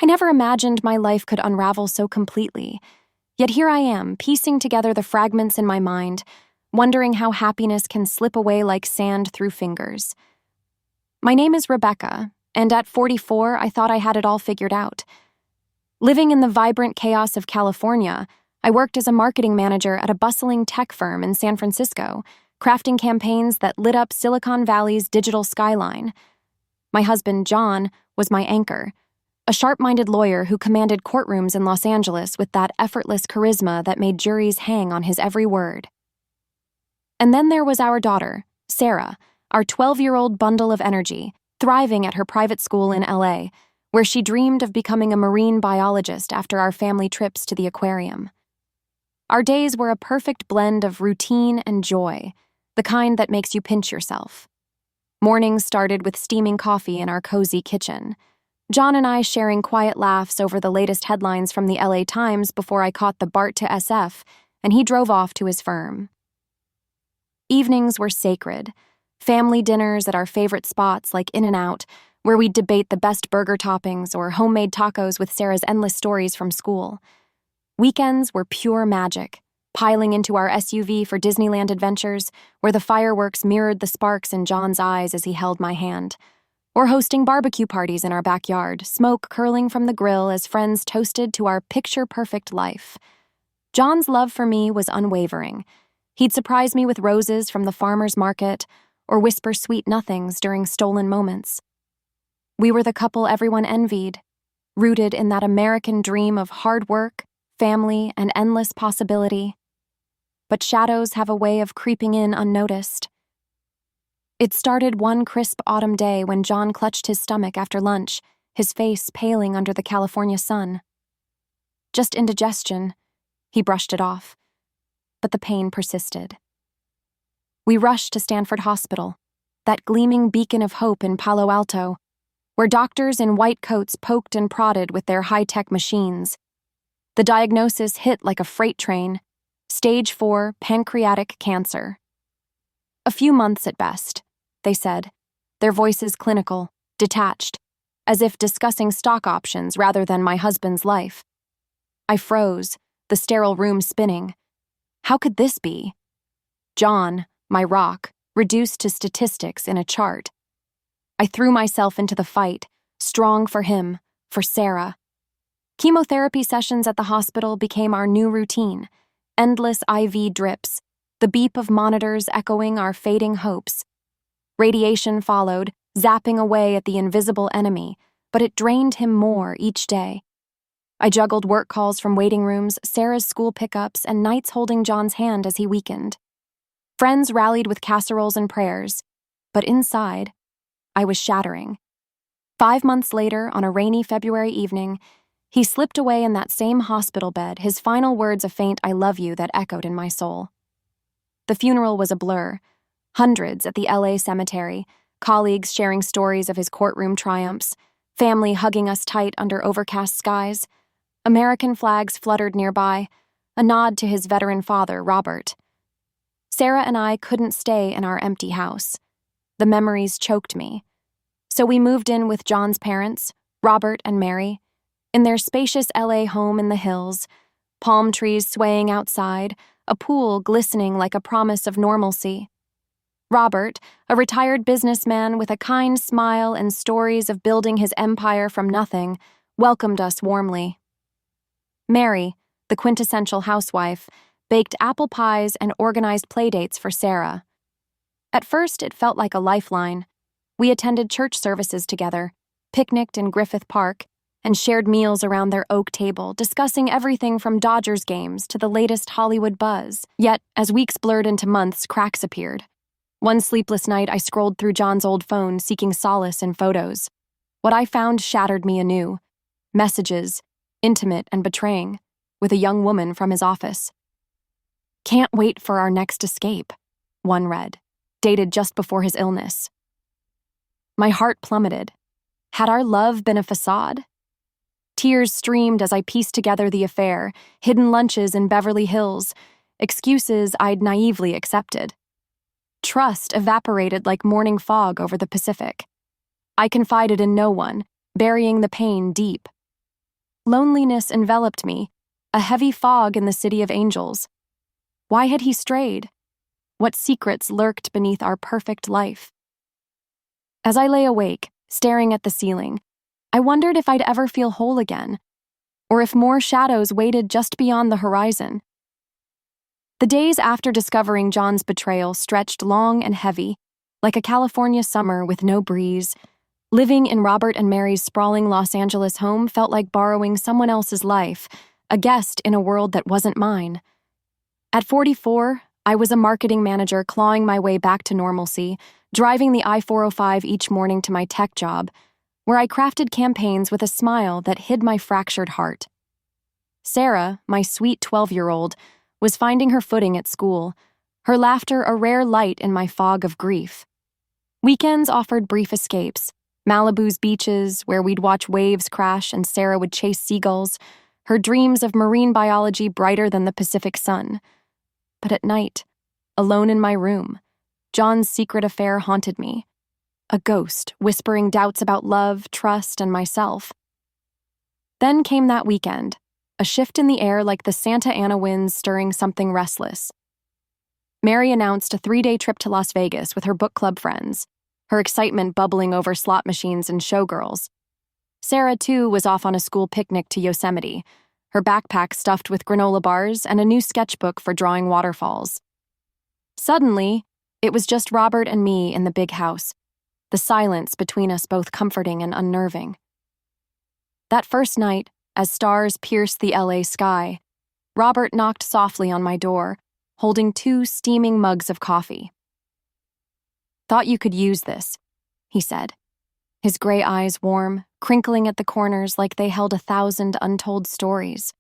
I never imagined my life could unravel so completely. Yet here I am, piecing together the fragments in my mind, wondering how happiness can slip away like sand through fingers. My name is Rebecca, and at 44, I thought I had it all figured out. Living in the vibrant chaos of California, I worked as a marketing manager at a bustling tech firm in San Francisco, crafting campaigns that lit up Silicon Valley's digital skyline. My husband, John, was my anchor, a sharp-minded lawyer who commanded courtrooms in Los Angeles with that effortless charisma that made juries hang on his every word. And then there was our daughter, Sarah, our 12-year-old bundle of energy, thriving at her private school in LA, where she dreamed of becoming a marine biologist after our family trips to the aquarium. Our days were a perfect blend of routine and joy, the kind that makes you pinch yourself. Mornings started with steaming coffee in our cozy kitchen, John and I sharing quiet laughs over the latest headlines from the LA Times before I caught the BART to SF, and he drove off to his firm. Evenings were sacred, family dinners at our favorite spots like In-N-Out, where we'd debate the best burger toppings, or homemade tacos with Sarah's endless stories from school. Weekends were pure magic, piling into our SUV for Disneyland adventures, where the fireworks mirrored the sparks in John's eyes as he held my hand, or hosting barbecue parties in our backyard, smoke curling from the grill as friends toasted to our picture-perfect life. John's love for me was unwavering. He'd surprise me with roses from the farmer's market, or whisper sweet nothings during stolen moments. We were the couple everyone envied, rooted in that American dream of hard work, family, and endless possibility. But shadows have a way of creeping in unnoticed. It started one crisp autumn day when John clutched his stomach after lunch, his face paling under the California sun. Just indigestion, he brushed it off, but the pain persisted. We rushed to Stanford Hospital, that gleaming beacon of hope in Palo Alto, where doctors in white coats poked and prodded with their high-tech machines. The diagnosis hit like a freight train: stage 4 pancreatic cancer. A few months at best, they said, their voices clinical, detached, as if discussing stock options rather than my husband's life. I froze, the sterile room spinning. How could this be? John, my rock, reduced to statistics in a chart. I threw myself into the fight, strong for him, for Sarah. Chemotherapy sessions at the hospital became our new routine, endless IV drips, the beep of monitors echoing our fading hopes. Radiation followed, zapping away at the invisible enemy, but it drained him more each day. I juggled work calls from waiting rooms, Sarah's school pickups, and nights holding John's hand as he weakened. Friends rallied with casseroles and prayers, but inside, I was shattering. 5 months later, on a rainy February evening, he slipped away in that same hospital bed, his final words a faint "I love you" that echoed in my soul. The funeral was a blur. Hundreds at the LA cemetery, colleagues sharing stories of his courtroom triumphs, family hugging us tight under overcast skies. American flags fluttered nearby, a nod to his veteran father, Robert. Sarah and I couldn't stay in our empty house. The memories choked me. So we moved in with John's parents, Robert and Mary, in their spacious LA home in the hills, palm trees swaying outside, a pool glistening like a promise of normalcy. Robert, a retired businessman with a kind smile and stories of building his empire from nothing, welcomed us warmly. Mary, the quintessential housewife, baked apple pies and organized playdates for Sarah. At first, it felt like a lifeline. We attended church services together, picnicked in Griffith Park, and shared meals around their oak table, discussing everything from Dodgers games to the latest Hollywood buzz. Yet, as weeks blurred into months, cracks appeared. One sleepless night, I scrolled through John's old phone, seeking solace in photos. What I found shattered me anew. Messages, intimate and betraying, with a young woman from his office. "Can't wait for our next escape," one read, dated just before his illness. My heart plummeted. Had our love been a facade? Tears streamed as I pieced together the affair, hidden lunches in Beverly Hills, excuses I'd naively accepted. Trust evaporated like morning fog over the Pacific. I confided in no one, burying the pain deep. Loneliness enveloped me, a heavy fog in the city of angels. Why had he strayed? What secrets lurked beneath our perfect life? As I lay awake, staring at the ceiling, I wondered if I'd ever feel whole again, or if more shadows waited just beyond the horizon. The days after discovering John's betrayal stretched long and heavy, like a California summer with no breeze. Living in Robert and Mary's sprawling Los Angeles home felt like borrowing someone else's life, a guest in a world that wasn't mine. At 44, I was a marketing manager clawing my way back to normalcy, driving the I-405 each morning to my tech job, where I crafted campaigns with a smile that hid my fractured heart. Sarah, my sweet 12-year-old, was finding her footing at school, her laughter a rare light in my fog of grief. Weekends offered brief escapes, Malibu's beaches, where we'd watch waves crash and Sarah would chase seagulls, her dreams of marine biology brighter than the Pacific sun. But at night, alone in my room, John's secret affair haunted me, a ghost whispering doubts about love, trust, and myself. Then came that weekend, a shift in the air like the Santa Ana winds stirring something restless. Mary announced a 3-day trip to Las Vegas with her book club friends, her excitement bubbling over slot machines and showgirls. Sarah, too, was off on a school picnic to Yosemite, her backpack stuffed with granola bars and a new sketchbook for drawing waterfalls. Suddenly, it was just Robert and me in the big house, the silence between us both comforting and unnerving. That first night, as stars pierced the LA sky, Robert knocked softly on my door, holding 2 steaming mugs of coffee. "Thought you could use this," he said, his gray eyes warm, crinkling at the corners like they held 1,000 untold stories.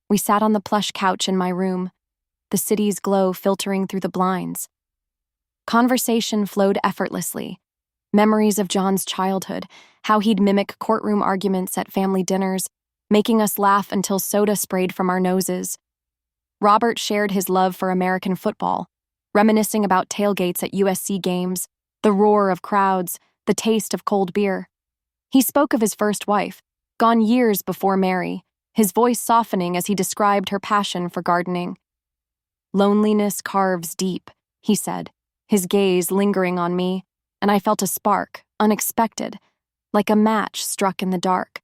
We sat on the plush couch in my room, the city's glow filtering through the blinds. Conversation flowed effortlessly. Memories of John's childhood, how he'd mimic courtroom arguments at family dinners, making us laugh until soda sprayed from our noses. Robert shared his love for American football, reminiscing about tailgates at USC games, the roar of crowds, the taste of cold beer. He spoke of his first wife, gone years before Mary, his voice softening as he described her passion for gardening. "Loneliness carves deep," he said, his gaze lingering on me, and I felt a spark, unexpected, like a match struck in the dark.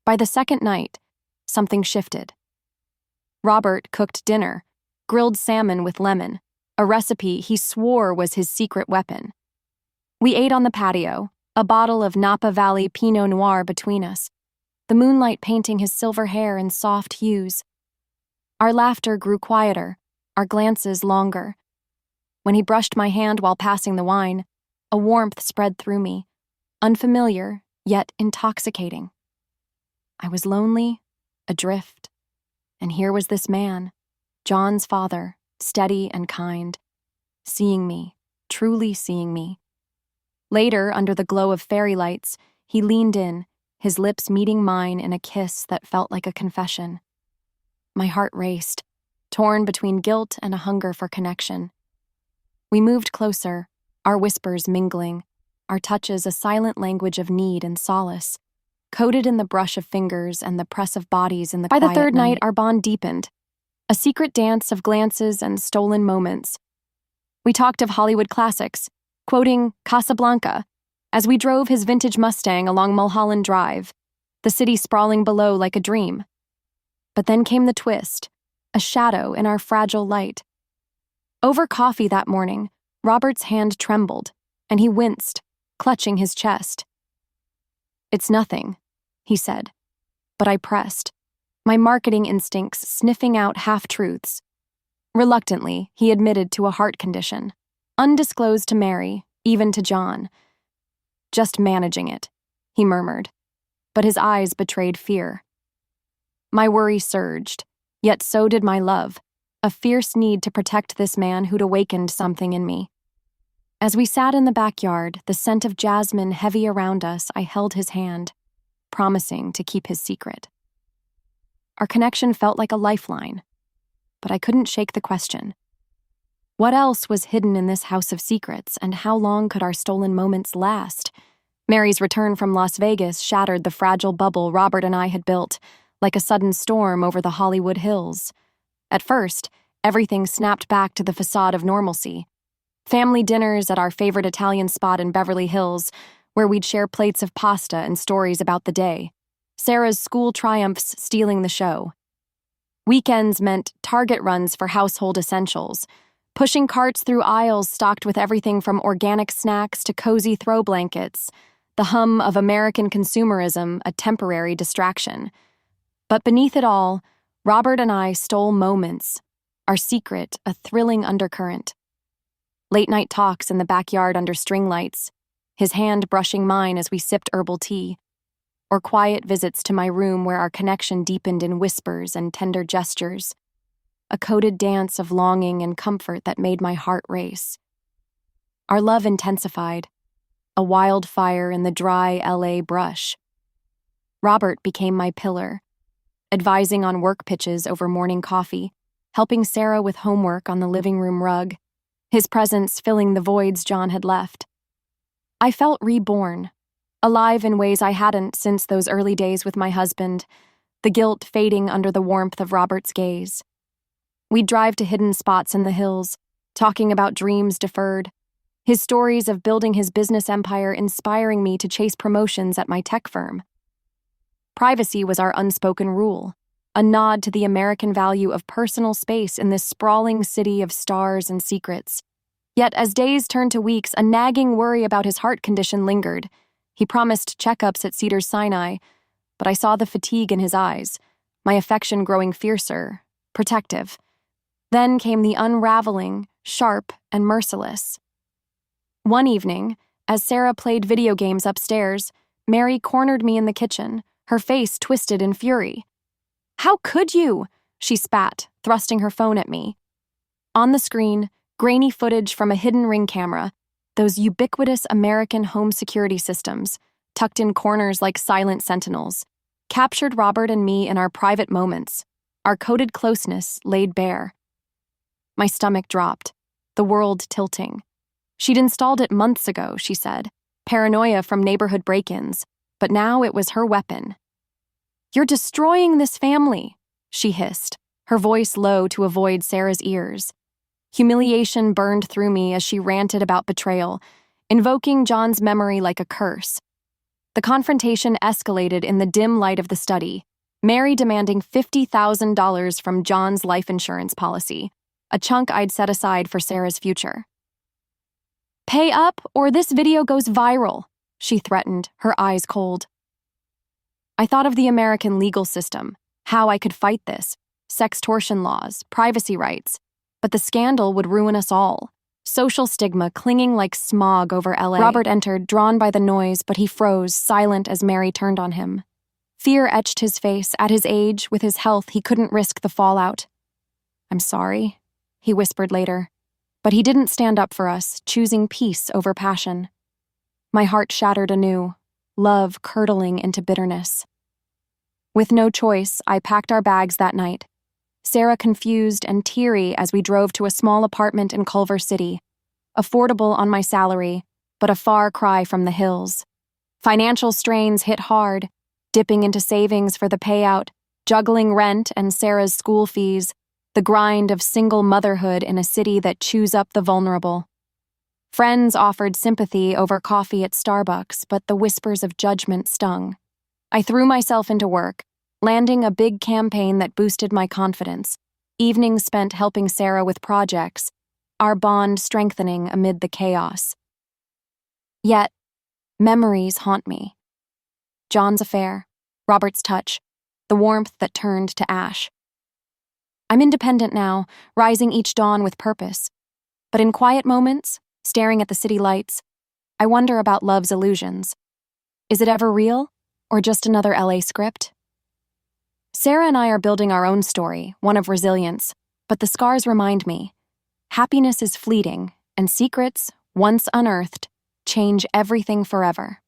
By the second night, something shifted. Robert cooked dinner, grilled salmon with lemon, a recipe he swore was his secret weapon. We ate on the patio, a bottle of Napa Valley Pinot Noir between us, the moonlight painting his silver hair in soft hues. Our laughter grew quieter, our glances longer. When he brushed my hand while passing the wine, a warmth spread through me, unfamiliar, yet intoxicating. I was lonely, adrift, and here was this man, John's father, steady and kind, seeing me, truly seeing me. Later, under the glow of fairy lights, he leaned in, his lips meeting mine in a kiss that felt like a confession. My heart raced, torn between guilt and a hunger for connection. We moved closer, our whispers mingling, our touches a silent language of need and solace, coded in the brush of fingers and the press of bodies in the quiet night. By the third night, our bond deepened, a secret dance of glances and stolen moments. We talked of Hollywood classics, quoting Casablanca, as we drove his vintage Mustang along Mulholland Drive, the city sprawling below like a dream. But then came the twist, a shadow in our fragile light. Over coffee that morning, Robert's hand trembled, and he winced, clutching his chest. "It's nothing," he said, but I pressed, my marketing instincts sniffing out half-truths. Reluctantly, he admitted to a heart condition, undisclosed to Mary, even to John. "Just managing it," he murmured, but his eyes betrayed fear. My worry surged, yet so did my love, a fierce need to protect this man who'd awakened something in me. As we sat in the backyard, the scent of jasmine heavy around us, I held his hand, promising to keep his secret. Our connection felt like a lifeline, but I couldn't shake the question. What else was hidden in this house of secrets, and how long could our stolen moments last? Mary's return from Las Vegas shattered the fragile bubble Robert and I had built, like a sudden storm over the Hollywood hills. At first, everything snapped back to the facade of normalcy. Family dinners at our favorite Italian spot in Beverly Hills, where we'd share plates of pasta and stories about the day. Sarah's school triumphs stealing the show. Weekends meant Target runs for household essentials, pushing carts through aisles stocked with everything from organic snacks to cozy throw blankets, the hum of American consumerism a temporary distraction. But beneath it all, Robert and I stole moments, our secret a thrilling undercurrent. Late-night talks in the backyard under string lights, his hand brushing mine as we sipped herbal tea, or quiet visits to my room where our connection deepened in whispers and tender gestures, a coded dance of longing and comfort that made my heart race. Our love intensified, a wildfire in the dry LA brush. Robert became my pillar, advising on work pitches over morning coffee, helping Sarah with homework on the living room rug, his presence filling the voids John had left. I felt reborn, alive in ways I hadn't since those early days with my husband, the guilt fading under the warmth of Robert's gaze. We'd drive to hidden spots in the hills, talking about dreams deferred, his stories of building his business empire inspiring me to chase promotions at my tech firm. Privacy was our unspoken rule, a nod to the American value of personal space in this sprawling city of stars and secrets. Yet as days turned to weeks, a nagging worry about his heart condition lingered. He promised checkups at Cedars-Sinai, but I saw the fatigue in his eyes, my affection growing fiercer, protective. Then came the unraveling, sharp and merciless. One evening, as Sarah played video games upstairs, Mary cornered me in the kitchen, her face twisted in fury. "How could you?" she spat, thrusting her phone at me. On the screen, grainy footage from a hidden Ring camera, those ubiquitous American home security systems, tucked in corners like silent sentinels, captured Robert and me in our private moments, our coded closeness laid bare. My stomach dropped, the world tilting. She'd installed it months ago, she said, paranoia from neighborhood break-ins, but now it was her weapon. "You're destroying this family," she hissed, her voice low to avoid Sarah's ears. Humiliation burned through me as she ranted about betrayal, invoking John's memory like a curse. The confrontation escalated in the dim light of the study, Mary demanding $50,000 from John's life insurance policy, a chunk I'd set aside for Sarah's future. "Pay up or this video goes viral," she threatened, her eyes cold. I thought of the American legal system, how I could fight this, sextortion laws, privacy rights, but the scandal would ruin us all. Social stigma clinging like smog over LA. Robert entered, drawn by the noise, but he froze, silent as Mary turned on him. Fear etched his face. At his age, with his health, he couldn't risk the fallout. "I'm sorry," he whispered later. But he didn't stand up for us, choosing peace over passion. My heart shattered anew, love curdling into bitterness. With no choice, I packed our bags that night, Sarah confused and teary as we drove to a small apartment in Culver City, affordable on my salary, but a far cry from the hills. Financial strains hit hard, dipping into savings for the payout, juggling rent and Sarah's school fees, the grind of single motherhood in a city that chews up the vulnerable. Friends offered sympathy over coffee at Starbucks, but the whispers of judgment stung. I threw myself into work, landing a big campaign that boosted my confidence, evenings spent helping Sarah with projects, our bond strengthening amid the chaos. Yet, memories haunt me. John's affair, Robert's touch, the warmth that turned to ash. I'm independent now, rising each dawn with purpose. But in quiet moments, staring at the city lights, I wonder about love's illusions. Is it ever real, or just another LA script? Sarah and I are building our own story, one of resilience, but the scars remind me, happiness is fleeting, and secrets, once unearthed, change everything forever.